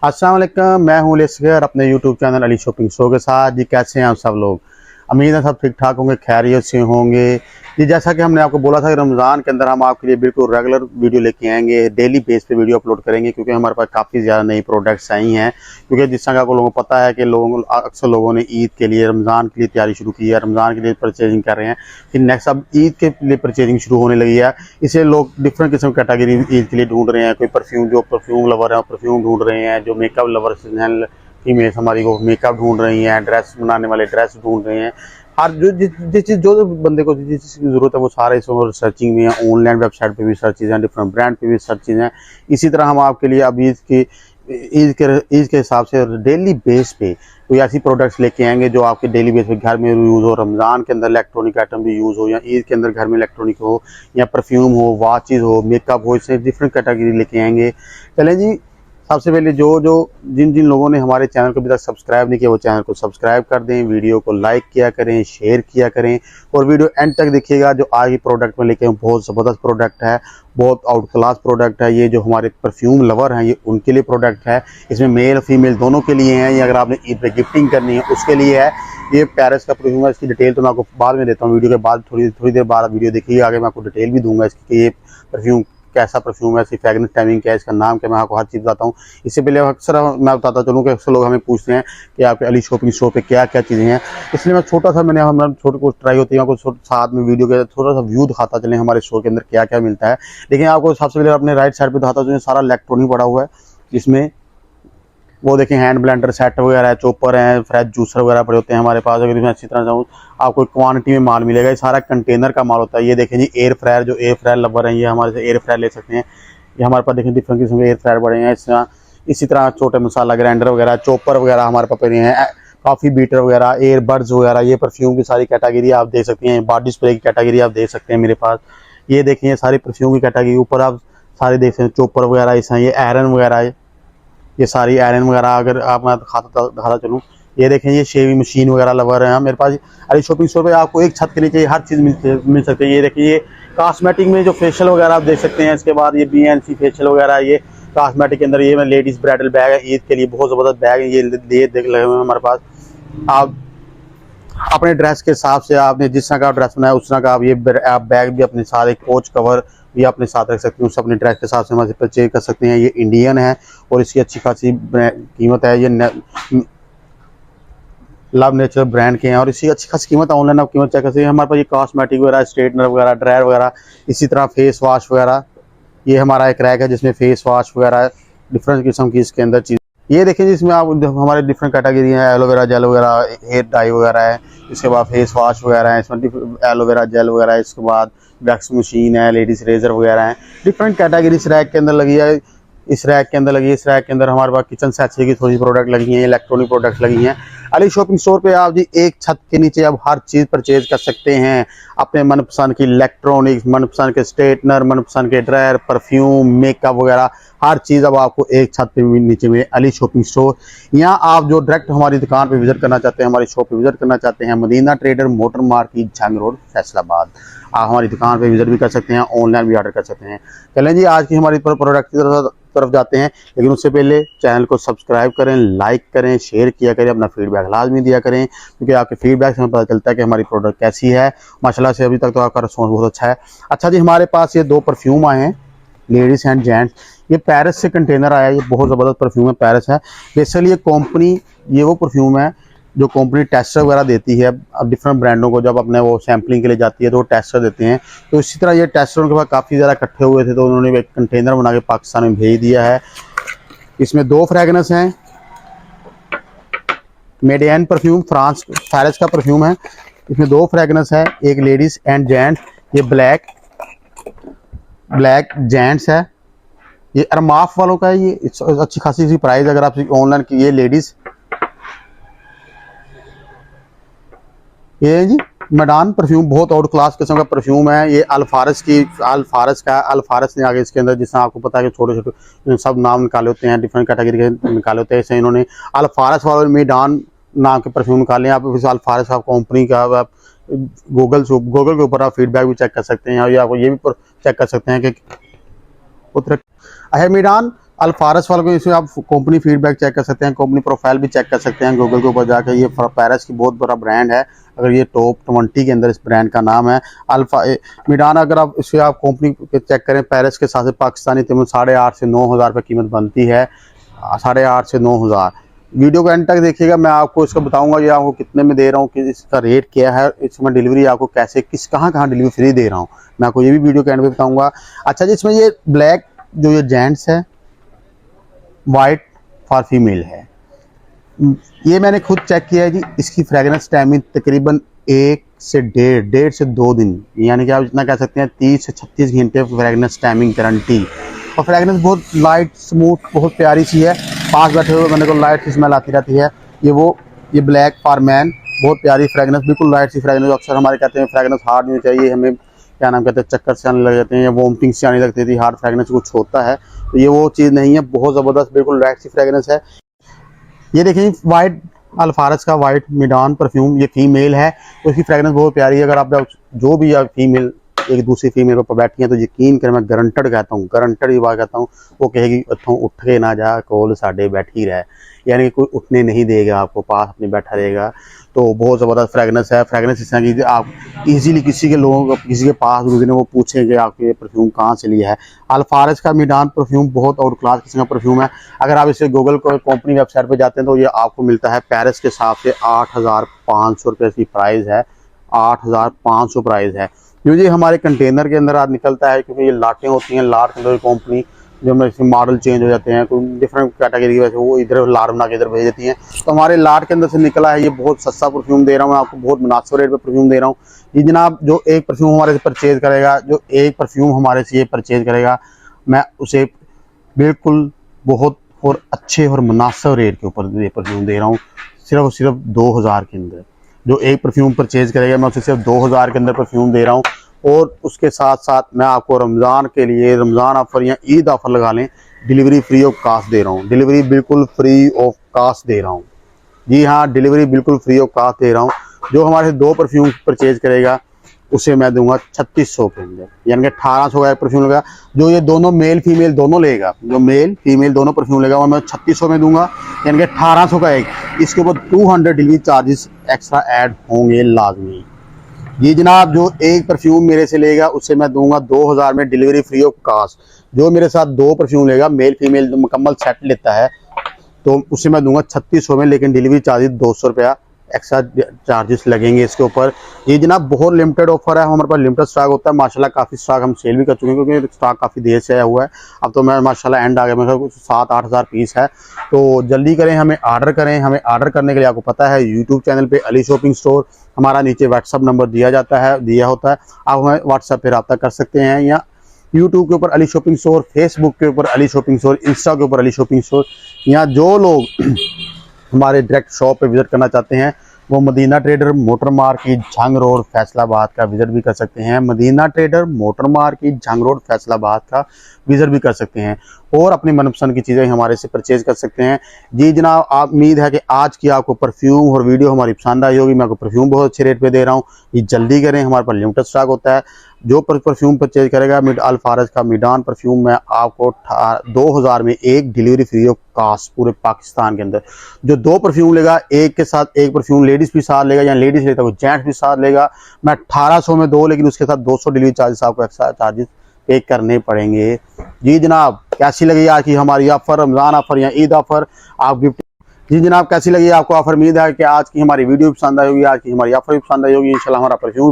अस्सलाम वालेकुम, मैं हूं लेस्गर अपने YouTube channel Ali shopping show के साथ। जी कैसे हैं आप सब लोग? उम्मीद है सब ठीक ठाक होंगे, खैरियत से होंगे। जी जैसा कि हमने आपको बोला था कि रमज़ान के अंदर हम आपके लिए बिल्कुल रेगुलर वीडियो लेके आएंगे, डेली बेस पे वीडियो अपलोड करेंगे, क्योंकि हमारे पास काफ़ी ज़्यादा नई प्रोडक्ट्स आई हैं। क्योंकि जिस तरह का आपको लोगों को पता है कि अक्सर लोगों ने ईद के लिए, रमज़ान के लिए तैयारी शुरू की है, रमज़ान के लिए परचेजिंग कर रहे हैं। फिर नेक्स्ट अब ईद के लिए परचेजिंग शुरू होने लगी है। इसलिए लोग डिफरेंट किस्म की कैटेगरी ईद के लिए ढूंढ रहे हैं। कोई परफ्यूम लवर है परफ्यूम ढूंढ रहे हैं, जो मेकअप लवर्स हैं फीमेल्स हमारी वो मेकअप ढूंढ रही हैं, ड्रेस बनाने वाले ड्रेस ढूंढ रहे हैं। हर जिस चीज़ जो बंदे को जिस चीज़ की ज़रूरत है वो सारे इसमें सर्चिंग में है। ऑनलाइन वेबसाइट पे भी सर्चेज हैं, डिफरेंट ब्रांड पे भी सर्चेज हैं। इसी तरह हम आपके लिए अब ईद के हिसाब से डेली बेस पे कोई ऐसी प्रोडक्ट्स लेके आएंगे जो आपके डेली बेस पे घर में यूज़ हो, रमज़ान के अंदर इलेक्ट्रॉनिक आइटम भी यूज़ हो, या ईद के अंदर घर में इलेक्ट्रॉनिक हो, या परफ्यूम हो, वॉचेज़ हो, मेकअप हो, इससे डिफरेंट कैटेगरी लेके आएंगे। चलें जी, सबसे पहले जिन जिन लोगों ने हमारे चैनल को अभी तक सब्सक्राइब नहीं किया वो चैनल को सब्सक्राइब कर दें, वीडियो को लाइक किया करें, शेयर किया करें, और वीडियो एंड तक देखिएगा। जो आज की प्रोडक्ट में लेके बहुत ज़बरदस्त प्रोडक्ट है, बहुत आउट क्लास प्रोडक्ट है। ये जो हमारे परफ्यूम लवर हैं ये उनके लिए प्रोडक्ट है। इसमें मेल फीमेल दोनों के लिए हैं। ये अगर आपने ईद पे गिफ्टिंग करनी है उसके लिए है। ये पेरिस का परफ्यूम है। इसकी डिटेल तो मैं आपको बाद में देता हूँ, वीडियो के बाद थोड़ी देर बाद वीडियो देखिए, आगे मैं आपको डिटेल भी दूंगा इसकी कि ये परफ्यूम कैसा परफ्यूम है, इसकी फ्रेगनेंस टाइमिंग क्या है, इसका नाम क्या, मैं आपको हर चीज़ बताता हूँ। इससे पहले अक्सर मैं बताता चलूँ कि अक्सर लोग हमें पूछते हैं कि आपके अली शॉपिंग शो पे क्या क्या चीज़ें हैं। इसलिए मैं हमारा छोटी कुछ ट्राई होती है, आपको साथ में वीडियो के थोड़ा सा व्यू दिखाता चलें हमारे शो के अंदर क्या क्या मिलता है। लेकिन आपको सबसे पहले अपने राइट साइड पर दिखाता चलूँ, सारा इलेक्ट्रॉनिक पड़ा हुआ है। इसमें वो देखें हैंड ब्लेंडर सेट वगैरह है, चॉपर हैं, फ्रेश जूसर वगैरह पड़े होते हैं हमारे पास। अगर मैं अच्छी तरह चाहूँ आपको क्वांटिटी में माल मिलेगा। ये सारा कंटेनर का माल होता है। ये देखें जी एयर फ्रायर, जो एयर फ्रायर लवर हैं ये हमारे से एयर फ्रायर ले सकते हैं। ये हमारे पास देखें डिफरेंट किस्म के एयर फ्रायर बड़े हैं। इसी तरह छोटे मसाला ग्राइंडर वगैरह, चॉपर वगैरह हमारे पास पड़े हैं, कॉफ़ी बीटर वगैरह, एयरबड्स वगैरह। ये परफ्यूम की सारी कैटेगरी आप देख सकते हैं, बॉडी स्प्रे की कैटेगरी आप देख सकते हैं मेरे पास। ये देखें ये सारी परफ्यूम की कैटेगरी ऊपर आप सारे देख सकते हैं, चॉपर वगैरह, इस ये आयरन वगैरह है, ये सारी आयरन वगैरह। अगर आप मैं दिखाता चलूँ, ये देखें ये शेविंग मशीन वगैरह लवर है मेरे पास। अरे शॉपिंग स्टोर पे आपको एक छत के नीचे हर चीज़ मिल सकती है। ये देखिए ये कॉस्मेटिक में जो फेशियल वगैरह आप देख सकते हैं। इसके बाद ये BNC फेशियल वगैरह, ये कॉस्मेटिक के अंदर ये लेडीज़ ब्राइडल बैग है, ईद के लिए बहुत ज़बरदस्त बैग है। ये देख लगे हुए हैं हमारे पास। आप अपने ड्रेस के हिसाब से आपने जिस तरह का ड्रेस बनाया उस तरह का आप बैग भी अपने साथ, एक कोच कवर भी अपने साथ रख सकते हैं, उससे अपने ड्रेस के हिसाब से हमारे परचेज कर सकते हैं। ये इंडियन है और इसकी अच्छी खासी कीमत है। ये लव नेचर ब्रांड के हैं और इसकी अच्छी खासी कीमत है। ऑनलाइन आप कीमत चेक कर सकते हैं। हमारे पास ये कॉस्मेटिक वगैरह, स्ट्रेटनर वगैरह, ड्रायर वगैरह, इसी तरह फेस वॉश वगैरह। ये हमारा एक रैक है जिसमें फेस वॉश वगैरह डिफरेंट किस्म की इसके अंदर चीज़। ये देखिए जिसमें आप हमारे डिफरेंट कैटेगरी है, एलोवेरा जेल वगैरह, हेयर डाई वगैरह है, इसके बाद फेस वॉश वगैरह है, इसमें एलोवेरा जेल वगैरह है, इसके बाद वैक्स मशीन है, लेडीज़ रेजर वगैरह है। डिफरेंट कैटेगरी इस रैक के अंदर लगी है। इस रैक के अंदर हमारे पास किचन सेक्शन की थोड़ी प्रोडक्ट लगी हैं, इलेक्ट्रॉनिक प्रोडक्ट्स लगी हैं। अली शॉपिंग स्टोर पे आप जी एक छत के नीचे आप हर चीज़ परचेज कर सकते हैं। अपने मनपसंद की इलेक्ट्रॉनिक्स, मनपसंद के स्ट्रेटनर, मनपसंद के ड्रायर, परफ्यूम, मेकअप वगैरह हर चीज़ अब आपको एक छत पे नीचे में अली शॉपिंग स्टोर। यहाँ आप जो डायरेक्ट हमारी दुकान पे विजिट करना चाहते हैं, हमारी शॉप पे विजिट करना चाहते हैं, Madina trader motor market, Jhang road, Faisalabad, आप हमारी दुकान पे विजिट भी कर सकते हैं, ऑनलाइन भी ऑर्डर कर सकते हैं। चलें जी आज की हमारी प्रोडक्ट की तरफ जाते हैं, लेकिन उससे पहले चैनल को सब्सक्राइब करें, लाइक करें, शेयर किया करें, अपना फीडबैक लाजमी दिया करें, क्योंकि आपके फीडबैक से हमें पता चलता है कि हमारी प्रोडक्ट कैसी है। माशाल्लाह से अभी तक तो आपका रिस्पॉन्स बहुत अच्छा है। अच्छा जी, हमारे पास ये 2 परफ्यूम आए हैं, लेडीज़ एंड जेंट्स। ये पेरिस से कंटेनर आया है, ये बहुत ज़बरदस्त परफ्यूम है, पेरिस है। बेसिकली ये कंपनी, ये वो परफ्यूम है जो कंपनी टेस्टर वगैरह देती है अब डिफरेंट ब्रांडों को, जब अपने वो सैम्पलिंग के लिए जाती है तो वो टेस्टर देते हैं। तो इसी तरह ये टेस्टर उनके पास काफ़ी ज़्यादा इकट्ठे हुए थे तो उन्होंने एक कंटेनर बना के पाकिस्तान में भेज दिया है। इसमें 2 फ्रेगनेंस हैं, मेडियन परफ्यूम, फ्रांस पेरिस का परफ्यूम है। इसमें 2 फ्रेगनेंस है, एक लेडीज़ एंड जेंट्स। ये ब्लैक जेंट्स है, ये अरमाफ वालों का है। ये अच्छी खासी सी प्राइस अगर आप ऑनलाइन की, ये लेडीज़, ये जी मैडान परफ्यूम बहुत आउट क्लास किस्म का परफ्यूम है। ये अल्फारस ने आगे इसके अंदर, जिससे आपको पता है कि छोटे छोटे सब नाम निकाले होते हैं, डिफरेंट कैटेगरी के निकाले होते हैं। ऐसे इन्होंने अल्फारस वालों में मैडान नाम के परफ्यूम निकाले हैं। आप इस अल्फारस आप कंपनी का आप गूगल के ऊपर आप फीडबैक भी चेक कर सकते हैं, और आपको ये भी चेक कर सकते हैं कि हैमिडान अल्फारस वालों को इसमें आप कंपनी फीडबैक चेक कर सकते हैं, कंपनी प्रोफाइल भी चेक कर सकते हैं गूगल के ऊपर जाकर। ये पैरिस की बहुत बड़ा ब्रांड है, अगर ये टॉप 20 के अंदर इस ब्रांड का नाम है अल्फा मिडान। अगर आप इसे आप कंपनी पे चेक करें, पैरिस के साथ पाकिस्तानी तकरीबन 8,500 से 9,000 रुपये कीमत बनती है, 8,500 से 9,000। वीडियो को एंड तक देखिएगा, मैं आपको इसका बताऊंगा ये आपको कितने में दे रहा हूँ, कि इसका रेट क्या है, इसमें डिलीवरी आपको कैसे कहाँ डिलीवरी फ्री दे रहा हूँ, मैं आपको ये भी वीडियो के एंड पे बताऊंगा। अच्छा जी, इसमें ये ब्लैक जो ये जेंट्स है, वाइट फॉर फीमेल है, ये मैंने खुद चेक किया है जी। इसकी फ्रेगनेंस टाइमिंग तकरीबन 1 से 1.5 से 2 दिन, यानी कि आप इतना कह सकते हैं 30 से 36 घंटे फ्रेगनेंस टाइमिंग गारंटी। और फ्रेगनेंस बहुत लाइट स्मूथ बहुत प्यारी सी है, पास बैठे हुए बंदे को लाइट सी स्मेल आती रहती है। ये ब्लैक फॉर मैन, बहुत प्यारी फ्रेगनेंस, बिल्कुल लाइट सी फ्रेगनेंस। अक्सर हमारे कहते हैं फ्रेगनेंस हार्ड नहीं चाहिए, हमें क्या नाम कहते हैं चक्कर से आने लग जाते हैं या वोमिटिंग से आने लगती थी, हार्ड फ्रेगनेंस कुछ होता है, तो ये वो चीज़ नहीं है, बहुत ज़बरदस्त बिल्कुल लाइट सी फ्रेगनेंस है। ये देखिए वाइट अल्फारस का वाइट मिडान परफ्यूम, ये फीमेल है, तो इसकी फ्रेगनेंस बहुत प्यारी है। अगर आप जो भी फीमेल एक दूसरी फीमेल पर बैठी हैं तो यकीन करें, मैं गारंटेड कहता हूँ, गारंटेड ही बात कहता हूँ, वो कहेगी इतों उठ के ना जा, कोल साडे बैठी रहे, यानी कि कोई उठने नहीं देगा, आपको पास अपने बैठा रहेगा। तो बहुत ज़बरदस्त फ्रेगनेंस है। फ्रेगनेंस इस तरह की आप इजीली किसी के पास गुजरे वो पूछेंगे आपके ये परफ्यूम कहाँ से लिया है। अल्फारस का मिडान परफ्यूम बहुत आउट क्लास किस्म का परफ्यूम है। अगर आप इसे गूगल को कंपनी वेबसाइट पर जाते हैं तो ये आपको मिलता है पैरिस के हिसाब से 8,500 रुपये की प्राइस है, 8,500 प्राइस है। जो ये हमारे कंटेनर के अंदर आज निकलता है, क्योंकि ये लाटें होती हैं, लाट के अंदर कंपनी जो हमारे इसमें मॉडल चेंज हो जाते हैं, कोई डिफरेंट कैटेगरी की वजह से वो इधर लाट बना के इधर भेज देती हैं, तो हमारे लाट के अंदर से निकला है। ये बहुत सस्ता परफ्यूम दे रहा हूँ मैं आपको, बहुत मुनासिब रेट पे परफ्यूम दे रहा हूँ। ये जनाब जो एक परफ्यूम हमारे से परचेज करेगा, मैं उसे बिल्कुल बहुत और अच्छे और मुनासिब रेट के ऊपर ये परफ्यूम दे रहा हूँ, सिर्फ और सिर्फ 2,000 के अंदर। जो एक परफ्यूम परचेज करेगा मैं उसे सिर्फ 2,000 के अंदर परफ्यूम दे रहा हूँ। और उसके साथ साथ मैं आपको रमज़ान के लिए रमज़ान ऑफ़र या ईद ऑफ़र लगा लें, डिलीवरी फ्री ऑफ कास्ट दे रहा हूँ, डिलीवरी बिल्कुल फ्री ऑफ कास्ट दे रहा हूँ। जी हाँ, डिलीवरी बिल्कुल फ्री ऑफ कास्ट दे रहा हूँ। जो हमारे से 2 परफ्यूम परचेज करेगा उसे मैं दूंगा 3600 के अंदर, यानी कि 1800 का एक परफ्यूम लेगा। जो ये दोनों मेल फीमेल दोनों लेगा, जो मेल फीमेल दोनों परफ्यूम लेगा वो मैं 3600 में दूंगा, यानी कि 1800 का एक। इसके ऊपर 200 डिलीवरी चार्जेस एक्स्ट्रा ऐड होंगे लाजमी। ये जनाब जो एक परफ्यूम मेरे से लेगा उसे मैं दूंगा 2,000 में डिलीवरी फ्री ऑफ कास्ट। जो मेरे साथ 2 परफ्यूम लेगा, मेल फीमेल जो मुकम्मल सेट लेता है, तो उसे मैं दूंगा 3600 में, लेकिन डिलीवरी चार्जेस 200 रुपया एक्स्ट्रा चार्जेस लगेंगे इसके ऊपर। ये जनाब बहुत लिमिटेड ऑफर है, हमारे पास लिमिटेड स्टॉक होता है। माशाल्लाह काफ़ी स्टॉक हम सेल भी कर चुके हैं, क्योंकि स्टॉक काफ़ी देर से आया हुआ है। अब तो मैं माशाल्लाह एंड आ गया, मेरे 7-8 हज़ार पीस है। तो जल्दी करें, हमें ऑर्डर करें। हमें ऑर्डर करने के लिए आपको पता है यूट्यूब चैनल पर अली शॉपिंग स्टोर, हमारा नीचे व्हाट्सअप नंबर दिया होता है, आप हमें व्हाट्सअप पर रब्ता कर सकते हैं, या यूट्यूब के ऊपर अली शॉपिंग स्टोर, फेसबुक के ऊपर अली शॉपिंग स्टोर, इंस्टा के ऊपर अली शॉपिंग स्टोर। या जो लोग हमारे डायरेक्ट शॉप पे विजिट करना चाहते हैं वो Madina trader motor market Jhang road Faisalabad का विजिट भी कर सकते हैं। Madina trader motor market Jhang road Faisalabad का विजिट भी कर सकते हैं, और अपनी मनपसंद की चीज़ें हमारे से परचेज कर सकते हैं। जी जनाब, आप उम्मीद है कि आज की आपको परफ्यूम और वीडियो हमारी पसंद आई होगी। मैं आपको परफ्यूम बहुत अच्छे रेट पे दे रहा हूँ, ये जल्दी करें, हमारे पास लिमिटेड स्टॉक होता है। जो परफ्यूम परचेज करेगा अल्फारस का मिडान परफ्यूम, मैं आपको 2,000 में एक डिलीवरी फ्री ऑफ कास्ट पूरे पाकिस्तान के अंदर। जो 2 परफ्यूम लेगा, एक के साथ एक परफ्यूम लेडीज़ भी साथ लेगा, या लेडीज़ लेता है जेंट्स भी साथ लेगा, मैं 1800 में 2, लेकिन उसके साथ 200 डिलीवरी चार्जेस आपको एक्स्ट्रा चार्जेस पे करने पड़ेंगे। जी जनाब, कैसी लगी आज की हमारी ऑफर, रमज़ान ऑफर या ईद ऑफर, आप गिफ्ट। जी जनाब, कैसी लगी आपको ऑफर? उम्मीद है कि आज की हमारी वीडियो पसंद आई होगी, आज की हमारी ऑफर भी पसंद आई होगी। इंशाल्लाह हमारा परफ्यूम